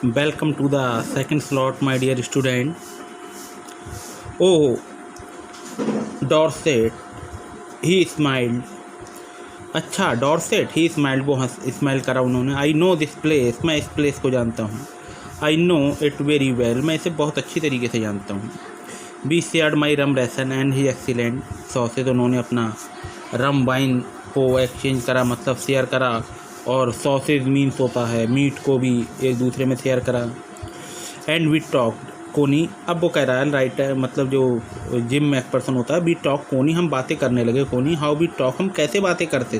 Welcome to the second slot, my dear student. Oh, Dorset, he smiled. अच्छा Dorset ही smiled, वो हंस smile करा उन्होंने. आई नो दिस प्लेस, मैं इस प्लेस को जानता हूँ. I know it very well, मैं इसे बहुत अच्छी तरीके से जानता हूँ. We shared my rum ration and he excellent sausage, उन्होंने अपना रम वाइन को एक्सचेंज करा, मतलब शेयर करा. और सॉसेज मीन्स होता है मीट को भी एक दूसरे में शेयर करा. एंड वी टॉक कोनी, अब वो कह रहा है राइटर, मतलब जो जिम में एक पर्सन होता है. वी टॉक कोनी, हम बातें करने लगे. कोनी हाउ वी टॉक, हम कैसे बातें करते,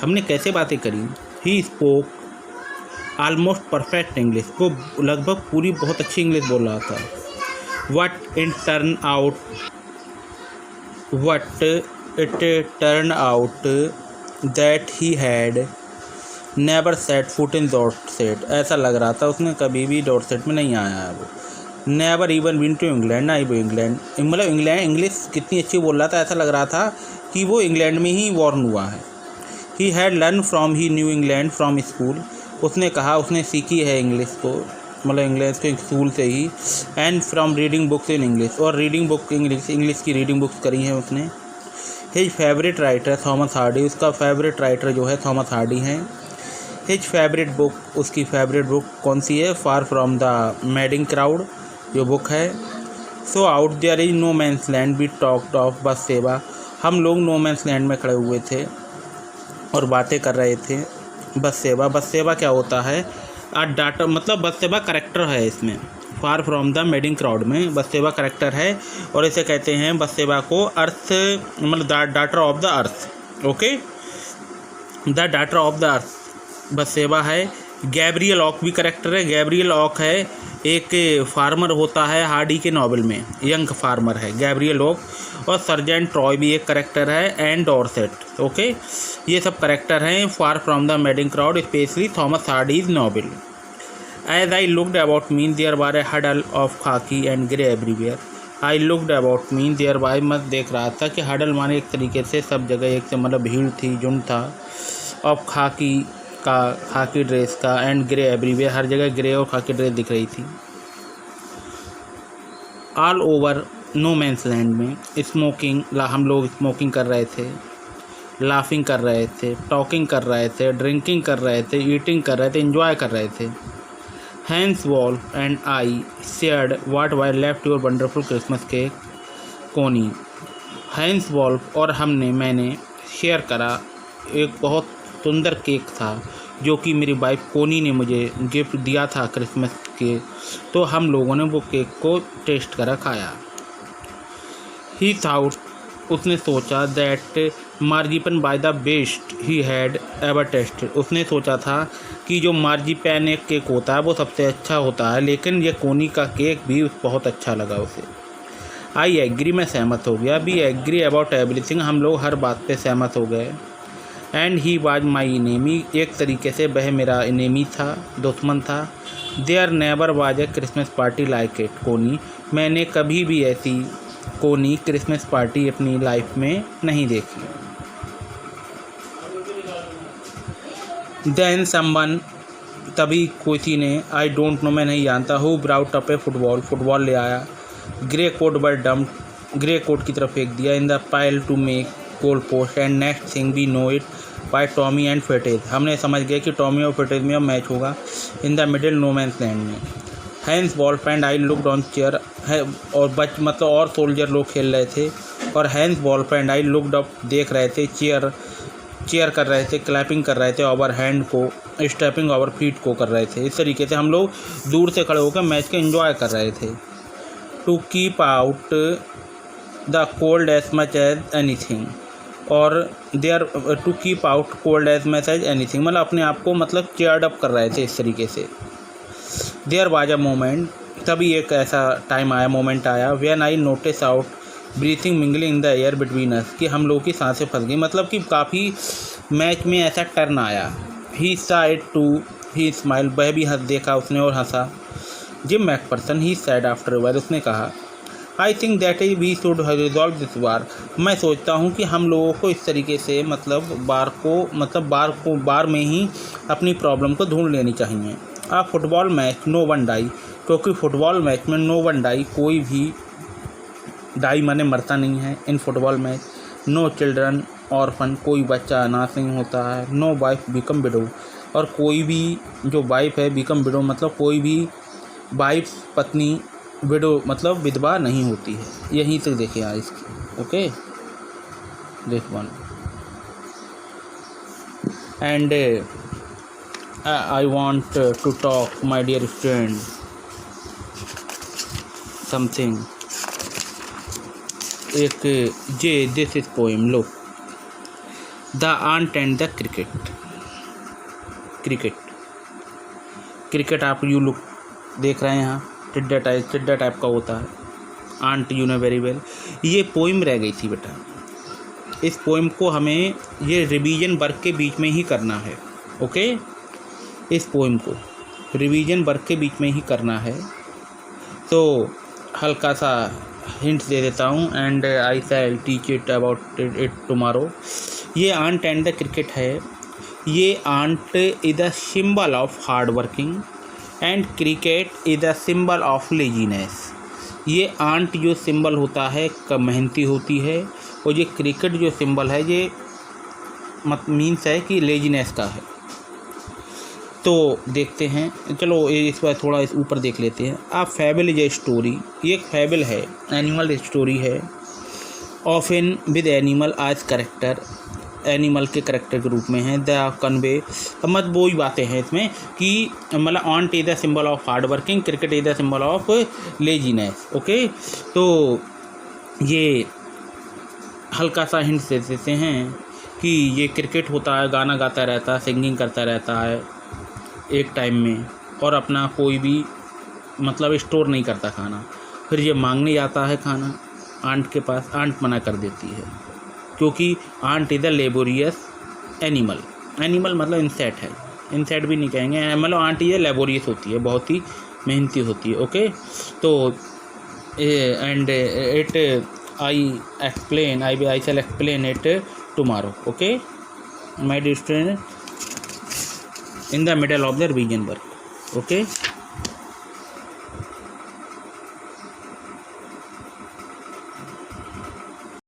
हमने कैसे बातें करी. He spoke almost perfect English, वो लगभग पूरी बहुत अच्छी इंग्लिश बोल रहा था. What it turn out that he had never set foot in Dorset, ऐसा लग रहा था उसने कभी भी डॉर्सेट में नहीं आया है. वो never even been to England, ना ही वो इंग्लैंड, मतलब इंग्लिश कितनी अच्छी बोल रहा था, ऐसा लग रहा था कि वो इंग्लैंड में ही बॉर्न हुआ है. He had learn from he new England from school, उसने कहा उसने सीखी है इंग्लिश को, मतलब इंग्लिश के स्कूल से ही. And from reading books in English, और रीडिंग बुक इंग्लिश की रीडिंग बुक्स करी हैं उसने. His favourite writer Thomas Hardy, उसका फेवरेट राइटर जो है थॉमस हार्डी हैं. हिज फेवरेट बुक, उसकी फेवरेट बुक कौन सी है, far from the madding crowd जो बुक है. So out there is no man's land we talked of बस सेवा, हम लोग नो मैंस लैंड में खड़े हुए थे और बातें कर रहे थे. बस सेवा, बस सेवा क्या होता है, डाटा, मतलब बस सेवा करेक्टर है इसमें. फार फ्रॉम द मैडिंग क्राउड में बस सेवा करेक्टर है, और इसे कहते हैं बस सेवा को अर्थ, मतलब daughter of the earth. Okay, the daughter of the earth बस सेवा है. गैब्रियल ऑक भी करेक्टर है. गैब्रियल ऑक है एक फार्मर होता है हार्डी के नॉवल में, यंग फार्मर है गैब्रियल ऑक. और सर्जेंट ट्रॉय भी एक करेक्टर है, एंड डॉर्सेट. ओके, ये सब करेक्टर हैं far from the madding crowd, specially Thomas Hardy's novel. As I looked about me there were a huddle of khaki and grey everywhere. I looked about me there why, मैं देख रहा था कि huddle माने एक तरीके से सब जगह एक से, मतलब भीड़ थी, झुंड था. ऑफ खाकी का, खाकी ड्रेस का, एंड ग्रे एवरीवेयर, हर जगह ग्रे और खाकी ड्रेस दिख रही थी. All over no man's land में स्मोकिंग, हम लोग स्मोकिंग कर रहे थे, लाफिंग कर रहे थे, टॉकिंग कर रहे थे, ड्रिंकिंग कर रहे थे, ईटिंग कर रहे थे, एंजॉय कर रहे थे. Hans Wolf and I shared what why left your wonderful Christmas cake Connie. Hans Wolf और मैंने शेयर करा एक बहुत सुंदर केक था जो कि मेरी वाइफ कोनी ने मुझे गिफ्ट दिया था क्रिसमस के, तो हम लोगों ने वो केक को टेस्ट करा, खाया. ही थाउट, उसने सोचा, that marzipan by the best he had ever tasted, उसने सोचा था कि जो मार्जिपैन एक केक होता है वो सबसे अच्छा होता है, लेकिन ये कोनी का केक भी बहुत अच्छा लगा उसे. आई एग्री, मैं सहमत हो गया. वी एग्री अबाउट एवरीथिंग, हम लोग हर बात पे सहमत हो गए. And he was my enemy, एक तरीके से वह मेरा इनेमी था, दुश्मन था. There never was a Christmas party like it Connie, मैंने कभी भी ऐसी कोनी क्रिसमस पार्टी अपनी लाइफ में नहीं देखी. देन समवन, तभी किसी ने, आई डोंट नो, मैं नहीं जानता, who brought up a football ले आया. Grey coat were dumped, grey coat की तरफ फेंक दिया. In the pile to make goal post, and next thing we know it by Tommy and Fritz, हमने समझ गए कि टॉमी और फेटेज में अब मैच होगा. In the middle no man's land में Hans Wolf and I looked on chair है, और मतलब और सोल्जर लोग खेल रहे थे, और Hans Wolf and I looked up, देख रहे थे, चेयर कर रहे थे, क्लैपिंग कर रहे थे, ओवर हैंड को, स्टेपिंग ओवर फीट को कर रहे थे. इस तरीके से हम लोग दूर से खड़े होकर मैच के एंजॉय कर रहे थे. To keep out the cold as much as anything, और there to keep out cold as much as anything, मतलब अपने आप को, मतलब चेयर्ड अप कर रहे थे इस तरीके से. देयर वाज अ मोमेंट, तभी एक ऐसा टाइम आया, मोमेंट आया, when I notice out breathing mingling in the air between us, कि हम लोगों की सांसें फंस गई, मतलब कि काफ़ी मैच में ऐसा टर्न आया. He sighed too, he smile, वह भी हंस, देखा उसने और हंसा. Jim McPherson, he said after while, उसने कहा, I think that is we should resolve this war, मैं सोचता हूँ कि हम लोगों को इस तरीके से, मतलब बार में ही अपनी प्रॉब्लम को ढूंढ लेनी चाहिए. A football match no one die, क्योंकि फुटबॉल मैच में नो वन डाई, कोई भी डाई माने मरता नहीं है। In football match no children orphan, कोई बच्चा अनाथ नहीं होता है। नो वाइफ बिकम विडो, और कोई भी जो वाइफ है बिकम विडो मतलब कोई भी वाइफ पत्नी, विडो मतलब विधवा नहीं होती है। यहीं तक देखिए आज इसकी, ओके देख one. And I want to talk my dear student something, एक जे दिस इज पोएम, लो the ant and the cricket. Cricket आप यू लुक देख रहे हैं यहाँ, टिड्डा टाइप का होता है। Ant you know very well. ये पोइम रह गई थी बेटा, इस पोइम को हमें ये रिवीजन वर्क के बीच में ही करना है, ओके। इस पोइम को रिवीजन वर्क के बीच में ही करना है, तो हल्का सा हिंट दे देता हूँ। And I shall teach it about it tomorrow. ये आंट एंड द क्रिकेट है। ये ant is the symbol of hard working and cricket is the symbol of laziness. ये आंट जो सिंबल होता है मेहनती होती है, और ये क्रिकेट जो सिंबल है ये मीन्स है कि लेजीनेस का है। तो देखते हैं, चलो इस बार थोड़ा इस ऊपर देख लेते हैं। आ फैबल इज ए स्टोरी, ये एक फैबल है, एनिमल स्टोरी है। ऑफ इन विद एनिमल आज करेक्टर, एनिमल के करेक्टर के रूप में है। द कन्वे, मतलब वो ही बातें हैं इसमें कि मतलब ant is the symbol of hard working, cricket is the symbol of laziness, okay. तो ये हल्का सा हिंट दे देते हैं कि ये क्रिकेट होता है, गाना गाता रहता है, सिंगिंग करता रहता है एक टाइम में, और अपना कोई भी मतलब स्टोर नहीं करता खाना। फिर ये मांगने जाता है खाना आंट के पास, आंट मना कर देती है, क्योंकि ant is a laborious animal. Animal मतलब इंसेक्ट है, इंसेक्ट भी नहीं कहेंगे, मतलब आंट ये लेबोरियस होती है, बहुत ही मेहनती होती है, ओके। तो and it I shall explain it tomorrow, okay my dear student, in the middle of the revision work, okay।